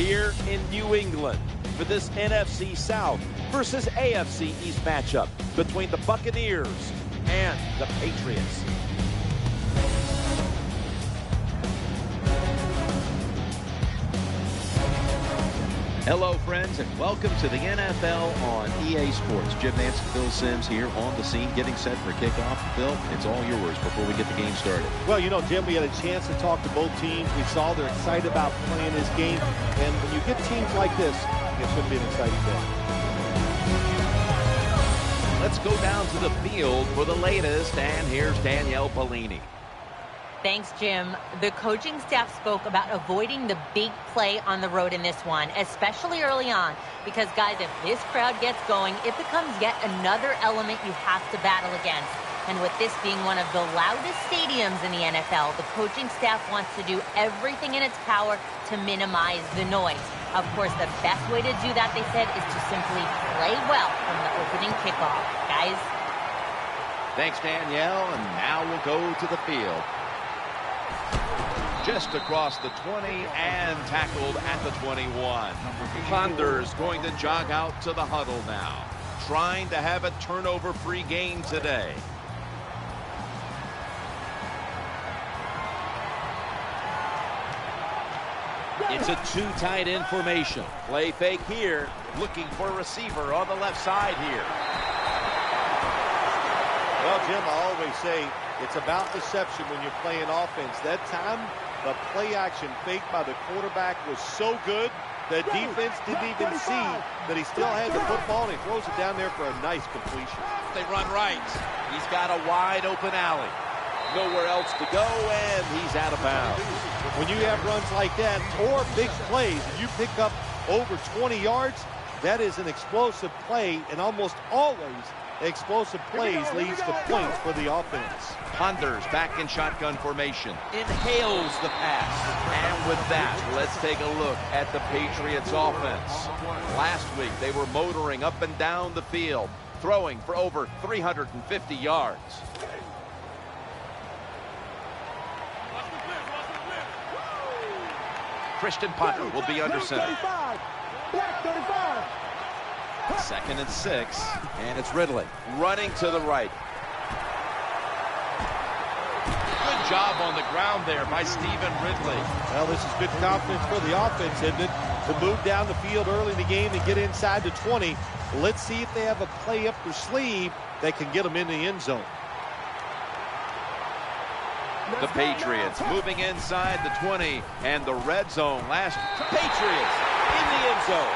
here in New England for this NFC South versus AFC East matchup between the Buccaneers and the Patriots. Hello, friends, and welcome to the NFL on EA Sports. Jim Nance and Phil Simms here on the scene, getting set for kickoff. Phil, it's all yours before we get the game started. Well, you know, Jim, we had a chance to talk to both teams. We saw they're excited about playing this game. And when you get teams like this, it should be an exciting day. Let's go down to the field for the latest, and here's Danielle Bellini. Thanks, Jim. The coaching staff spoke about avoiding the big play on the road in this one, especially early on, because, guys, if this crowd gets going, it becomes yet another element you have to battle against. And with this being one of the loudest stadiums in the NFL, the coaching staff wants to do everything in its power to minimize the noise. Of course, the best way to do that, they said, is to simply play well from the opening kickoff. Guys? Thanks, Danielle, and now we'll go to the field. Just across the 20 and tackled at the 21. Ponder's going to jog out to the huddle now, trying to have a turnover-free game today. It's a two tight end formation. Play fake here, looking for a receiver on the left side here. Well, Jim, I always say it's about deception when you're playing offense. That time, the play action fake by the quarterback was so good, the defense didn't even see that he still had the football, and he throws it down there for a nice completion. They run right. He's got a wide open alley. Nowhere else to go, and he's out of bounds. When you have runs like that or big plays, and you pick up over 20 yards, that is an explosive play, and almost always explosive plays leads to points for the offense. Ponders back in shotgun formation. Inhales the pass. And with that, let's take a look at the Patriots offense. Last week, they were motoring up and down the field, throwing for over 350 yards. Christian Ponder will be under center. Second and 6, and it's Ridley running to the right. Good job on the ground there by Stephen Ridley. Well, this is good confidence for the offense, isn't it? To move down the field early in the game and get inside the 20. Let's see if they have a play up their sleeve that can get them in the end zone. The Patriots moving inside the 20 and the red zone. Last Patriots in the end zone.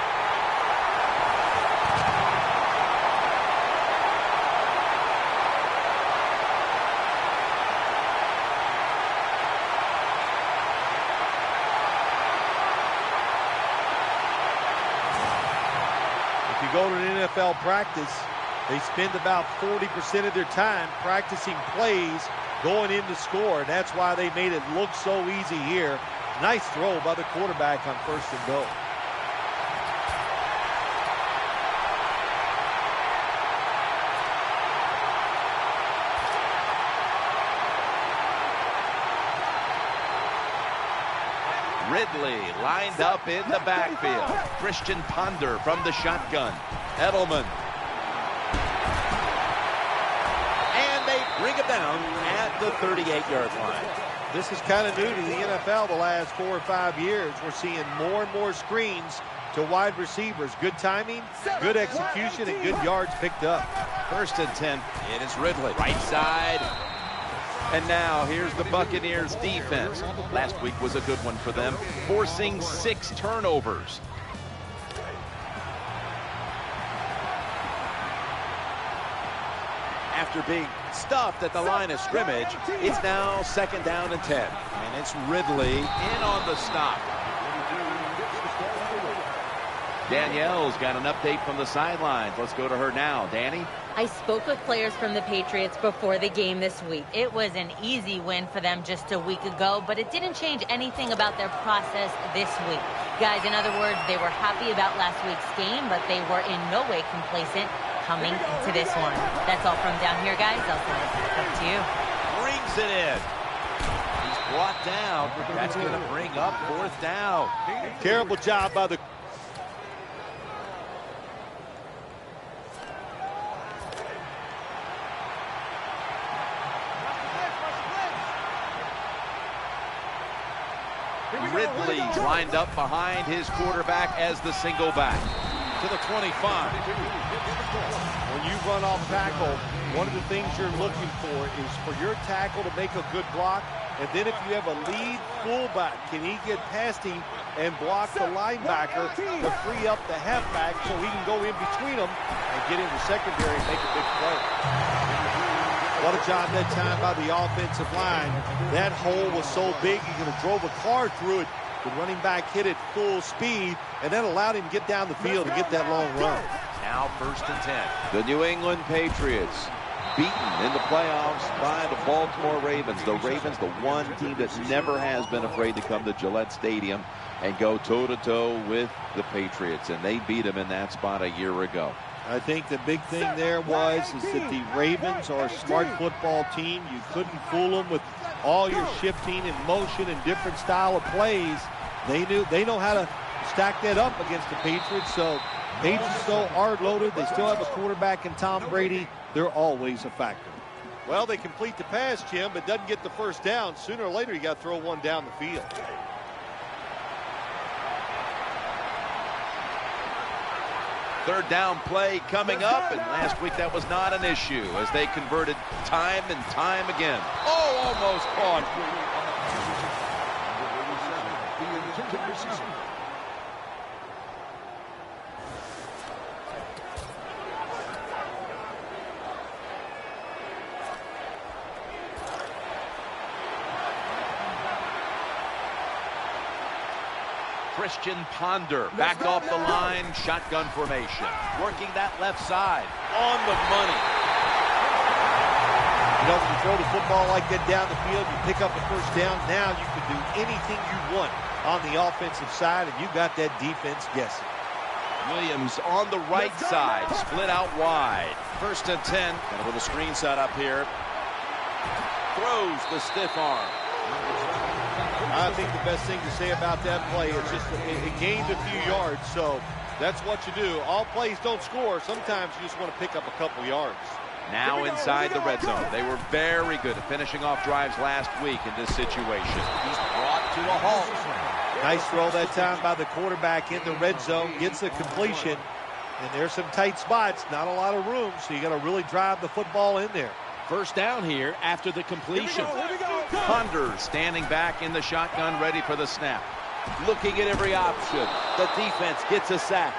If you go to an NFL practice, they spend about 40% of their time practicing plays going in to score, and that's why they made it look so easy here. Nice throw by the quarterback on first and goal. Ridley lined up in the backfield. Christian Ponder from the shotgun. Edelman. And they bring him down at the 38-yard line. This is kind of new to the NFL the last 4 or 5 years. We're seeing more and more screens to wide receivers. Good timing, good execution, and good yards picked up. First and 10. It is Ridley. Right side. And now here's the Buccaneers defense. Last week was a good one for them, forcing 6 turnovers. After being stuffed at the line of scrimmage, it's now second down and 10. And it's Ridley in on the stop. Danielle's got an update from the sidelines. Let's go to her now. Danny? I spoke with players from the Patriots before the game this week. It was an easy win for them just a week ago, but it didn't change anything about their process this week. Guys, in other words, they were happy about last week's game, but they were in no way complacent coming into this one. That's all from down here, guys. I'll send it back up to you. Brings it in. He's brought down. That's going to bring up 4th down. Terrible job by the Ridley lined up behind his quarterback as the single back. To the 25. When you run off tackle, one of the things you're looking for is for your tackle to make a good block. And then if you have a lead fullback, can he get past him and block the linebacker to free up the halfback so he can go in between them and get in the secondary and make a big play. What a job that time by the offensive line. That hole was so big he could have drove a car through it. The running back hit it full speed, and that allowed him to get down the field and get that long run. Now 1st and 10. The New England Patriots beaten in the playoffs by the Baltimore Ravens. The Ravens, the one team that never has been afraid to come to Gillette Stadium and go toe-to-toe with the Patriots, and they beat them in that spot a year ago. I think the big thing there is that the Ravens are a smart football team. You couldn't fool them with all your shifting and motion and different style of plays. They know how to stack that up against the Patriots. So Patriots still are loaded. They still have a quarterback in Tom Brady. They're always a factor. Well, they complete the pass, Jim, but doesn't get the 1st down. Sooner or later, you got to throw one down the field. Third down play coming up, and last week that was not an issue as they converted time and time again. Oh, almost caught. Christian Ponder backed off the line, shotgun formation, working that left side on the money. You know, when you throw the football like that down the field, you pick up a 1st down. Now you can do anything you want on the offensive side, and you got that defense guessing. Williams on the right side, split out wide. 1st and 10. Got a little screen set up here. Throws the stiff arm. I think the best thing to say about that play is just it gained a few yards, so that's what you do. All plays don't score. Sometimes you just want to pick up a couple yards. Now inside the red zone. They were very good at finishing off drives last week in this situation. He's brought to a halt. Nice throw that time by the quarterback in the red zone. Gets a completion, and there's some tight spots. Not a lot of room, so you got to really drive the football in there. 1st down here after the completion. Ponder standing back in the shotgun, ready for the snap. Looking at every option. The defense gets a sack.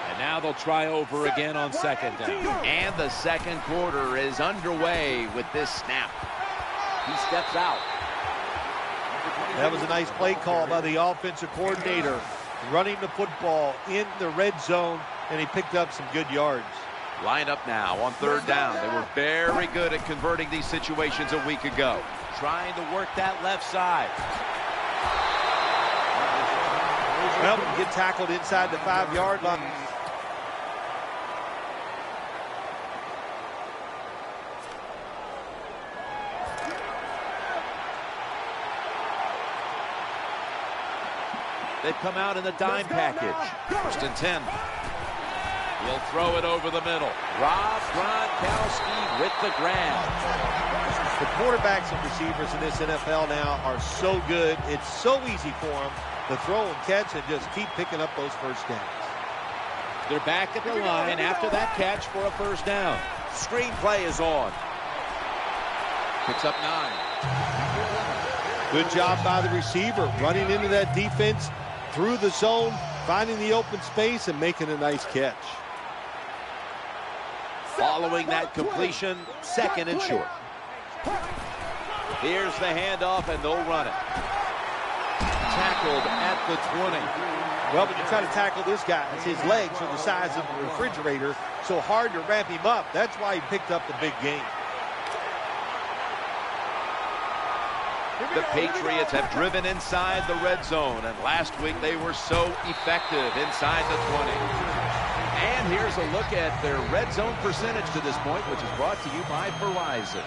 And now they'll try over again on 2nd down. And the 2nd quarter is underway with this snap. He steps out. That was a nice play call by the offensive coordinator, running the football in the red zone, and he picked up some good yards. Line up now on 3rd down. They were very good at converting these situations a week ago. Trying to work that left side. Well, get tackled inside the 5-yard line. They've come out in the dime package. 1st and 10. He'll throw it over the middle. Rob Gronkowski with the grab. The quarterbacks and receivers in this NFL now are so good. It's so easy for them to throw and catch and just keep picking up those 1st downs. They're back at the line after that catch for a 1st down. Screenplay is on. Picks up 9. Good job by the receiver, running into that defense through the zone, finding the open space and making a nice catch. Following that completion, 2nd and short. Here's the handoff, and they'll run it. Tackled at the 20. Well, when you try to tackle this guy, his legs are the size of a refrigerator, so hard to wrap him up. That's why he picked up the big gain. The Patriots have driven inside the red zone, and last week they were so effective inside the 20. And here's a look at their red zone percentage to this point, which is brought to you by Verizon.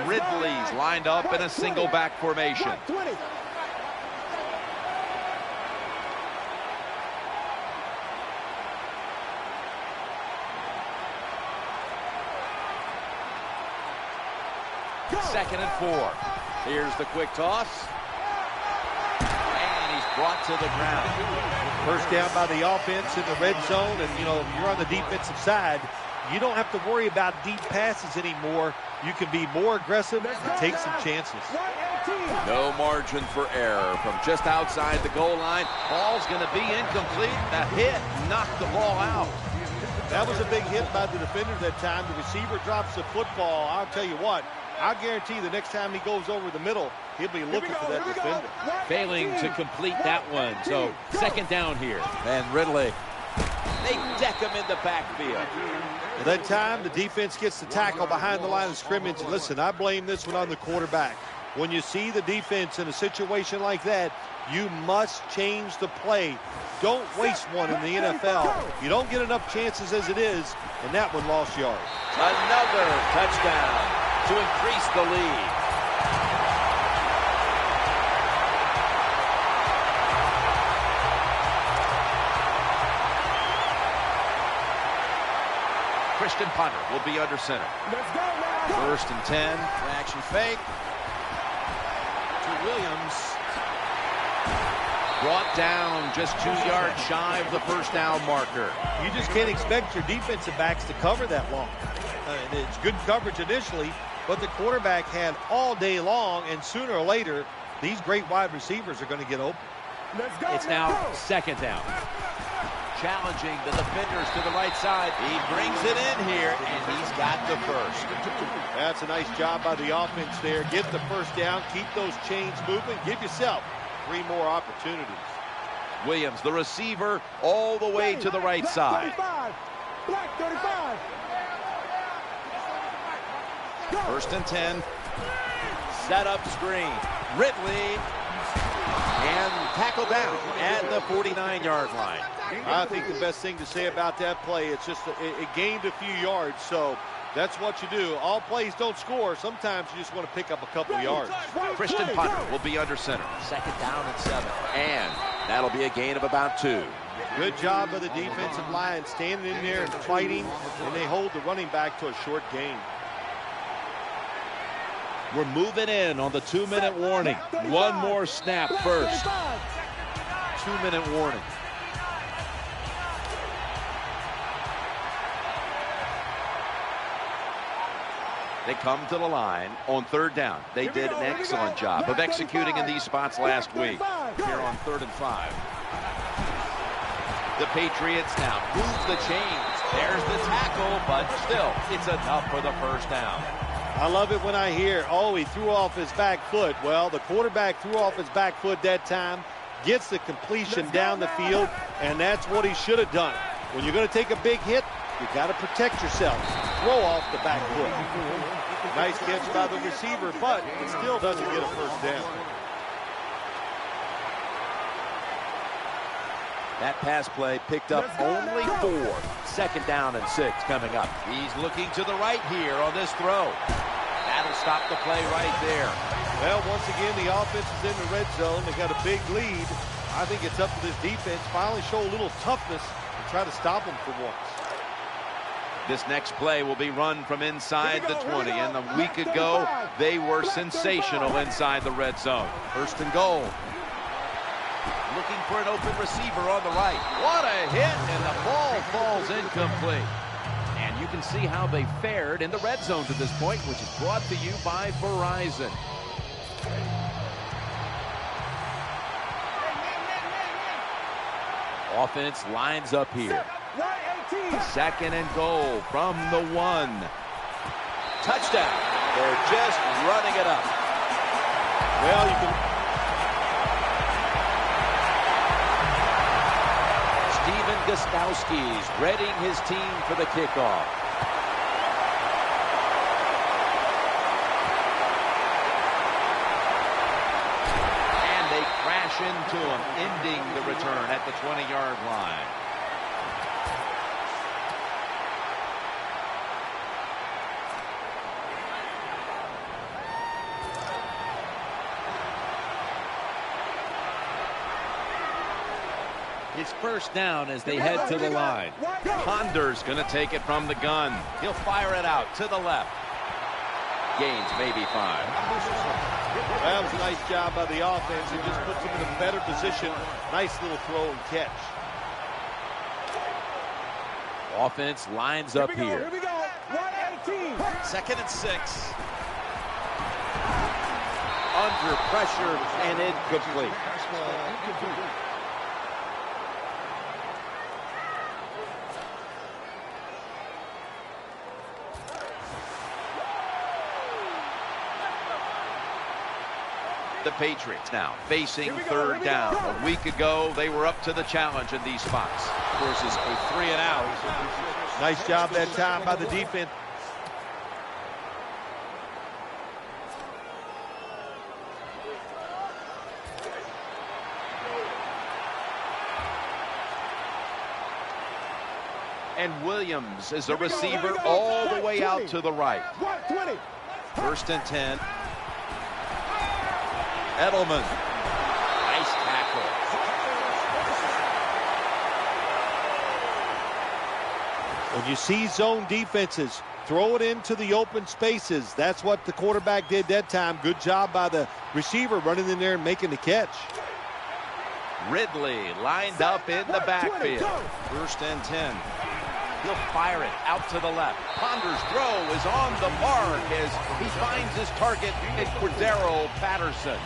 Ridley's lined up in a single back formation. Second and 4. Here's the quick toss. And he's brought to the ground. First down by the offense in the red zone, and you're on the defensive side. You don't have to worry about deep passes anymore. You can be more aggressive and take some chances. No margin for error from just outside the goal line. Ball's going to be incomplete. The hit knocked the ball out. That was a big hit by the defender that time. The receiver drops the football. I'll tell you what, I guarantee the next time he goes over the middle, he'll be looking for that defender. Failing to complete that one. So second down here. And Ridley, they deck him in the backfield. At that time, the defense gets the tackle behind the line of scrimmage. And listen, I blame this one on the quarterback. When you see the defense in a situation like that, you must change the play. Don't waste one in the NFL. You don't get enough chances as it is, and that one lost yards. Another touchdown to increase the lead. Christian Punter will be under center. First and 10. Action fake. To Williams. Brought down just 2 yards shy of the first down marker. You just can't expect your defensive backs to cover that long. It's good coverage initially, but the quarterback had all day long, and sooner or later, these great wide receivers are going to get open. It's now second down. Challenging the defenders to the right side. He brings it in here, and he's got the first. That's a nice job by the offense there. Get the first down, keep those chains moving, give yourself 3 more opportunities. Williams, the receiver, all the way to the right side. Black 35. First and 10. Set up screen. Ridley. And tackle down at the 49-yard line. I think the best thing to say about that play, it's just it gained a few yards, so that's what you do. All plays don't score. Sometimes you just want to pick up a couple yards. Christian Punter will be under center. Second down and 7. And that'll be a gain of about 2. Good job by the defensive line, standing in there and fighting, and they hold the running back to a short gain. We're moving in on the 2-minute warning. One more snap first. 2-minute warning. They come to the line on third down. They did an excellent job of executing in these spots last week. Here on 3rd and 5. The Patriots now move the chains. There's the tackle, but still, it's enough for the first down. I love it when I hear, oh, he threw off his back foot. Well, the quarterback threw off his back foot that time, gets the completion down the field, and that's what he should have done. When you're going to take a big hit, you got to protect yourself. Throw off the back foot. Nice catch by the receiver, but it still doesn't get a first down. That pass play picked up only 4. Second down and 6 coming up. He's looking to the right here on this throw. That'll stop the play right there. Well, once again, the offense is in the red zone. They got a big lead. I think it's up to this defense finally show a little toughness and try to stop them for once. This next play will be run from inside the 20. And a week ago, they were sensational inside the red zone. First and goal. Looking for an open receiver on the right. What a hit, and the ball falls incomplete. And you can see how they fared in the red zone to this point, which is brought to you by Verizon. Offense lines up here. Second and goal from the 1. Touchdown. They're just running it up. Well, you can... Wiskowski's readying his team for the kickoff. And they crash into him, ending the return at the 20-yard line. It's first down as they head to the line. Ponder's going to take it from the gun. He'll fire it out to the left. Gains maybe 5. That was a nice job by the offense. It just puts them in a better position. Nice little throw and catch. Offense lines up here. Here we go. 118. 2nd and 6. Under pressure and incomplete. The Patriots now facing 3rd down. A week ago, they were up to the challenge in these spots. Versus a 3 and out. Nice job that time by the defense. And Williams is a receiver all the way out to the right. 120. 1st and 10. Edelman. Nice tackle. When you see zone defenses, throw it into the open spaces. That's what the quarterback did that time. Good job by the receiver running in there and making the catch. Ridley lined up in the backfield. 1st and 10. He'll fire it out to the left. Ponder's throw is on the mark as he finds his target in Cordero Patterson.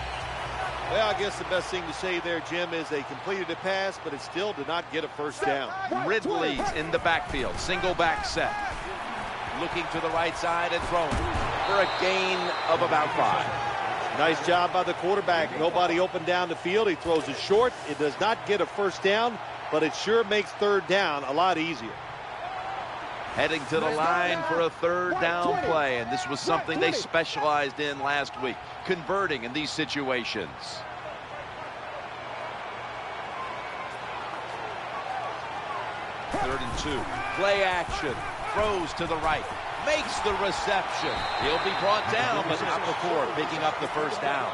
Well, I guess the best thing to say there, Jim, is they completed a pass, but it still did not get a first down. Ridley's in the backfield. Single back set. Looking to the right side and throwing for a gain of about 5. Nice job by the quarterback. Nobody open down the field. He throws it short. It does not get a first down, but it sure makes 3rd down a lot easier. Heading to the line for a 3rd down play, and this was something they specialized in last week, converting in these situations. Third and 2. Play action. Throws to the right. Makes the reception. He'll be brought down, but not before picking up the first down.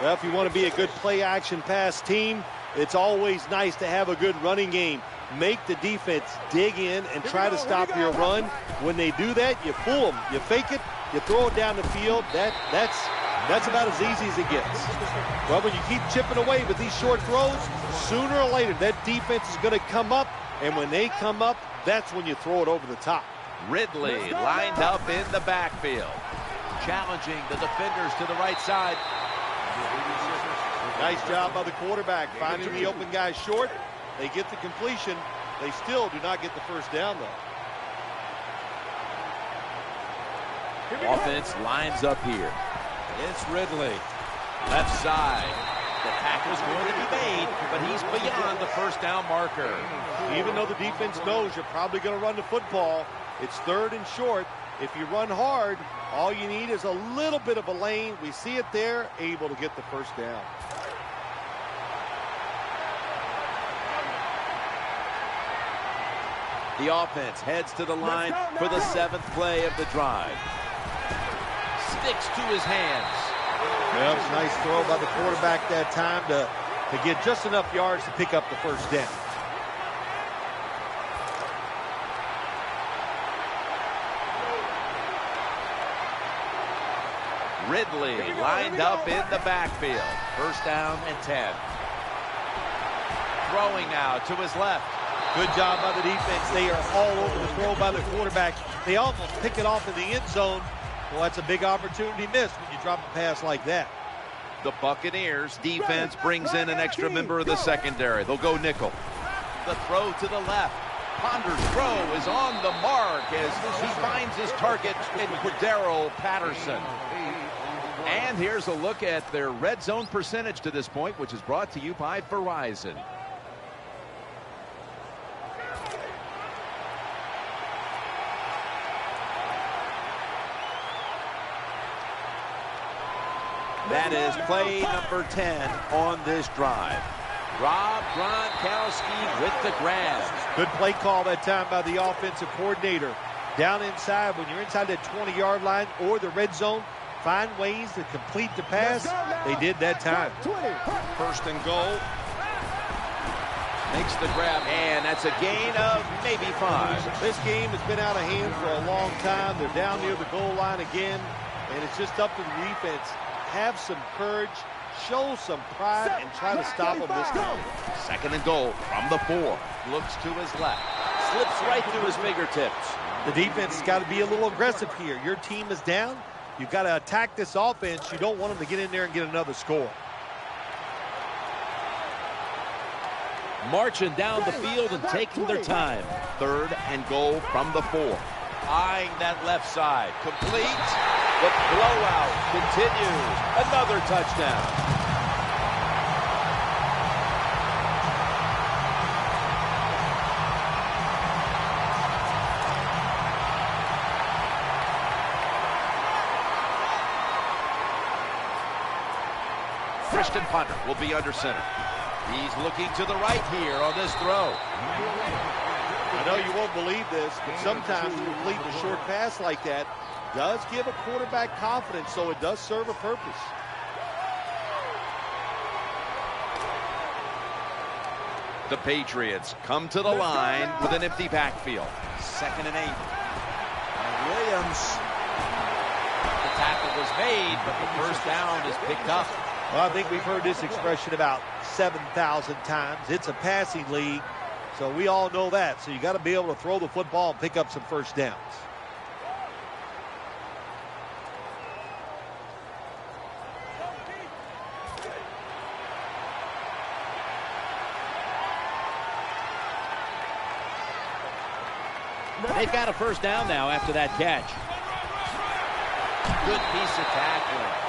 Well, if you want to be a good play action pass team, it's always nice to have a good running game. Make the defense dig in and try to stop your run. When they do that, you fool them. You fake it, you throw it down the field. That's about as easy as it gets. Well, when you keep chipping away with these short throws, sooner or later that defense is going to come up, and when they come up, that's when you throw it over the top. Ridley lined up in the backfield, challenging the defenders to the right side. Nice job by the quarterback, finding the open guy short. They get the completion. They still do not get the first down, though. Offense lines up here. It's Ridley. Left side. The tackle's going to be made, but he's beyond the first down marker. Even though the defense knows you're probably going to run the football, it's 3rd and short. If you run hard, all you need is a little bit of a lane. We see it there, able to get the first down. The offense heads to the line for the 7th play of the drive. Sticks to his hands. Well, it's a nice throw by the quarterback that time to get just enough yards to pick up the first down. Ridley lined up in the backfield. 1st down and 10. Throwing out to his left. Good job by the defense. They are all over the throw by the quarterback. They almost pick it off in the end zone. Well, that's a big opportunity missed when you drop a pass like that. The Buccaneers defense brings in an extra member of the secondary. They'll go nickel. The throw to the left. Ponder's throw is on the mark as he finds his target in Cordero Patterson. And here's a look at their red zone percentage to this point, which is brought to you by Verizon. That is play number 10 on this drive. Rob Gronkowski with the grab. Good play call that time by the offensive coordinator. Down inside, when you're inside that 20-yard line or the red zone, find ways to complete the pass. They did that time. First and goal. Makes the grab, And that's a gain of maybe 5. This game has been out of hand for a long time. They're down near the goal line again, and it's just up to the defense. Have some courage, show some pride, and try to stop them this time. second and goal from the 4. Looks to his left. Slips right through his fingertips. The defense has got to be a little aggressive here. Your team is down. You've got to attack this offense. You don't want them to get in there and get another score. Marching down the field and taking their time. Third and goal from the 4. Eyeing that left side. Complete. The blowout continues. Another touchdown. Christian Ponder will be under center. He's looking to the right here on this throw. I know you won't believe this, but sometimes completing a short pass like that does give a quarterback confidence, so it does serve a purpose. The Patriots come to the line with an empty backfield. Second and 8. And Williams. The tackle was made, but the first down is picked up. Well, I think we've heard this expression about 7,000 times. It's a passing league, so we all know that. So you got to be able to throw the football and pick up some first downs. They've got a first down now after that catch. Good piece of tackling.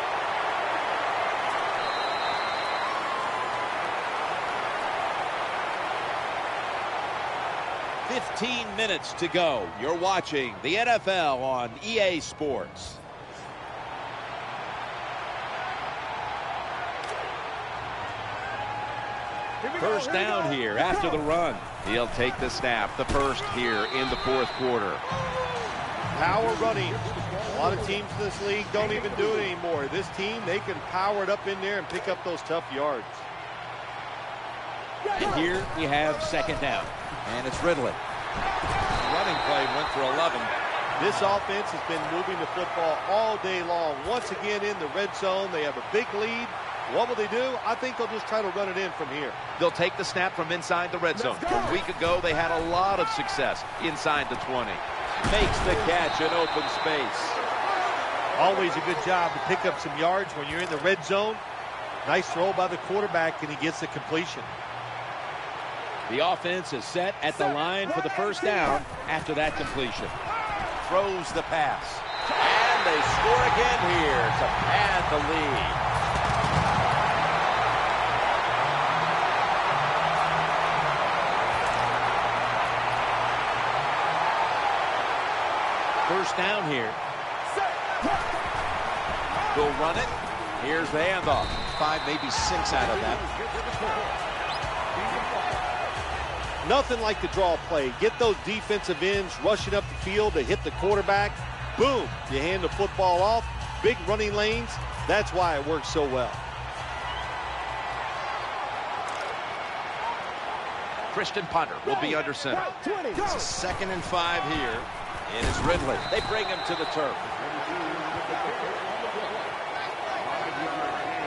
15 minutes to go. You're watching the NFL on EA Sports. First down here after the run. He'll take the snap, the first here in the 4th quarter. Power running. A lot of teams in this league don't even do it anymore. This team, they can power it up in there and pick up those tough yards. And here we have second down. And it's Ridley. Running play went for 11. This offense has been moving the football all day long. Once again in the red zone, they have a big lead. What will they do? I think they'll just try to run it in from here. They'll take the snap from inside the red zone. A week ago, they had a lot of success inside the 20. Makes the catch in open space. Always a good job to pick up some yards when you're in the red zone. Nice throw by the quarterback, and he gets the completion. The offense is set at the line for the first down after that completion. Throws the pass. And they score again here to pad the lead. First down here. They'll run it. Here's the handoff. 5, maybe 6 out of that. Nothing like the draw play. Get those defensive ends rushing up the field to hit the quarterback. Boom, you hand the football off. Big running lanes. That's why it works so well. Christian Ponder will be under center. It's a 2nd and 5 here. And it's Ridley. They bring him to the turf.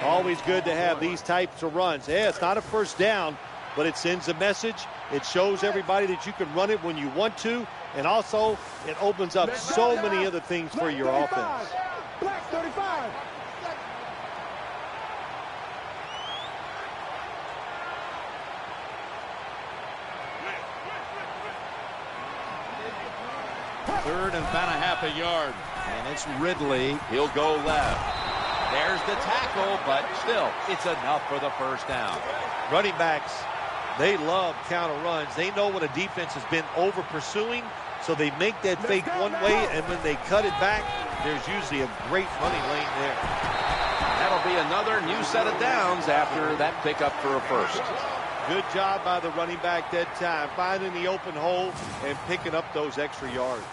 Always good to have these types of runs. Yeah, it's not a first down, but it sends a message. It shows everybody that you can run it when you want to, and also it opens up so many other things for your offense. Black 35. Third and about a half a yard. And it's Ridley. He'll go left. There's the tackle, but still, it's enough for the first down. Running backs, they love counter runs. They know when a defense has been over pursuing, so they make that fake one way, and when they cut it back, there's usually a great running lane there. That'll be another new set of downs after that pickup for a first. Good job by the running back that time, finding the open hole and picking up those extra yards.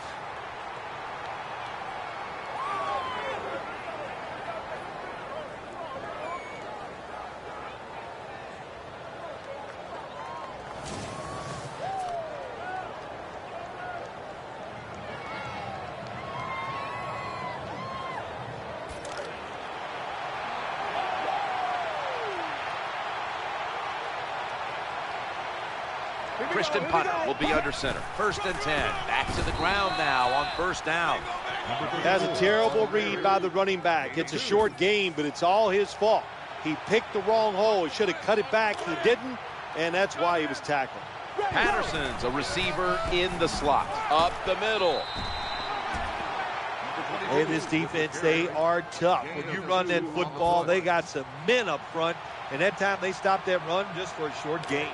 Christian Punter will be under center. 1st and 10. Back to the ground now on 1st down. That's a terrible read by the running back. It's a short game, but it's all his fault. He picked the wrong hole. He should have cut it back. He didn't, and that's why he was tackled. Patterson's a receiver in the slot. Up the middle. Hey, this defense, they are tough. When you run that football, they got some men up front, and that time they stopped that run just for a short gain.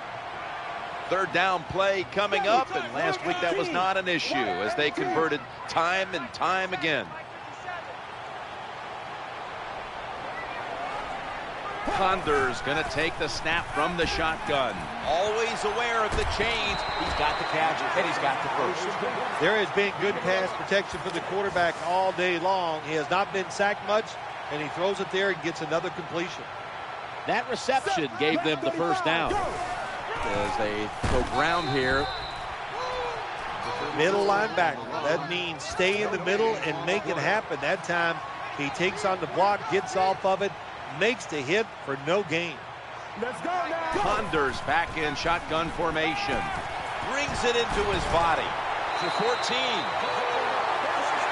3rd down play coming up, and last week that was not an issue as they converted time and time again. Ponder's going to take the snap from the shotgun. Always aware of the chains. He's got the catch, and he's got the first. There has been good pass protection for the quarterback all day long. He has not been sacked much, and he throws it there and gets another completion. That reception gave them the 1st down. As they go ground here. Middle linebacker. That means stay in the middle and make it happen. That time he takes on the block, gets off of it, makes the hit for no gain. Let's go now. Ponders back in shotgun formation. Brings it into his body. To 14.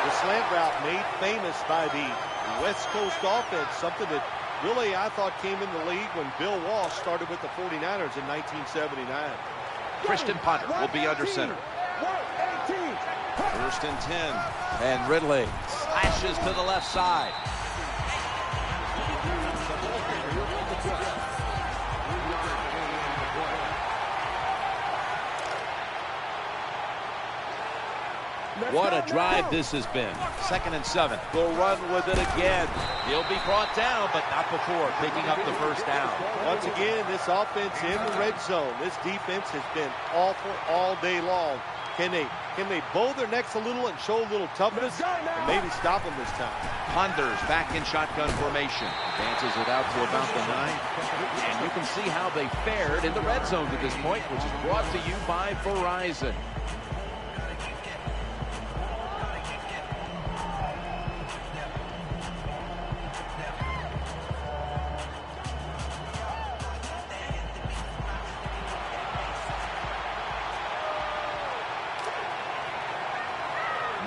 The slant route made famous by the West Coast offense, something that really, I thought came in the league when Bill Walsh started with the 49ers in 1979. Christian Punter will be under center. 1st and 10. And Ridley slashes to the left side. What a drive this has been. 2nd and 7. They'll run with it again. He'll be brought down, but not before picking up the 1st down. Once again, this offense in the red zone. This defense has been awful all day long. Can they bow their necks a little and show a little toughness and maybe stop them this time? Ponders back in shotgun formation. Advances it out to about the 9. And you can see how they fared in the red zone to this point, which is brought to you by Verizon.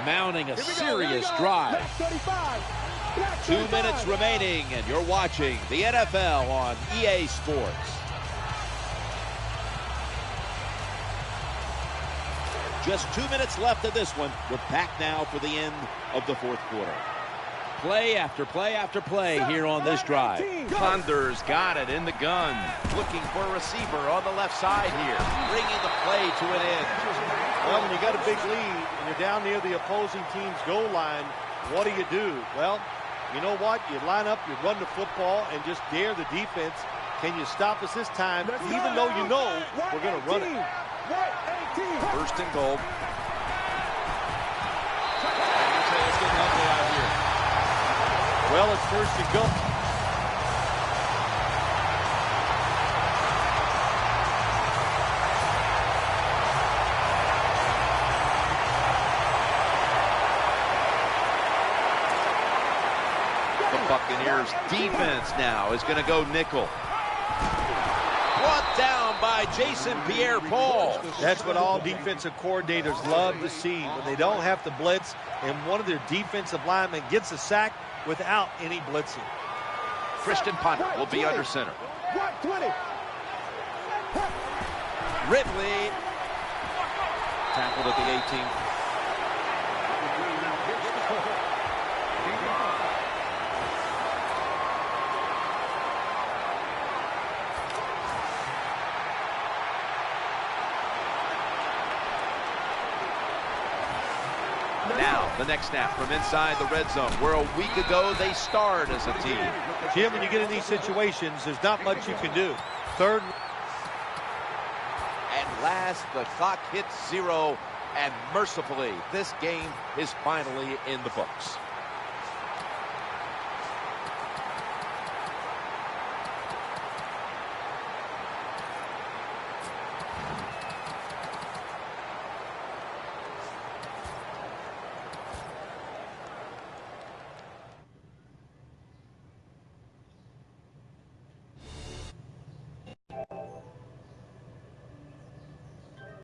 Mounting a serious drive. 2 minutes remaining, and you're watching the NFL on EA Sports. Just 2 minutes left of this one. We're back now for the end of the 4th quarter. Play after play after play here on this drive. Ponders got it in the gun. Looking for a receiver on the left side here. Bringing the play to an end. Well, when you got a big lead and you're down near the opposing team's goal line, what do? Well, you know what? You line up, you run the football, and just dare the defense. Can you stop us this time, even though you know we're going to run it? 1st and goal. It's getting ugly out here. Well, it's 1st and goal. Buccaneers defense now is going to go nickel. Brought down by Jason Pierre-Paul. That's what all defensive coordinators love to see, when they don't have to blitz and one of their defensive linemen gets a sack without any blitzing. Christian Punter will be under center. Ridley tackled at the 18. Now, the next snap from inside the red zone, where a week ago they starred as a team. Jim, when you get in these situations, there's not much you can do. Third. At last, the clock hits 0, and mercifully, this game is finally in the books.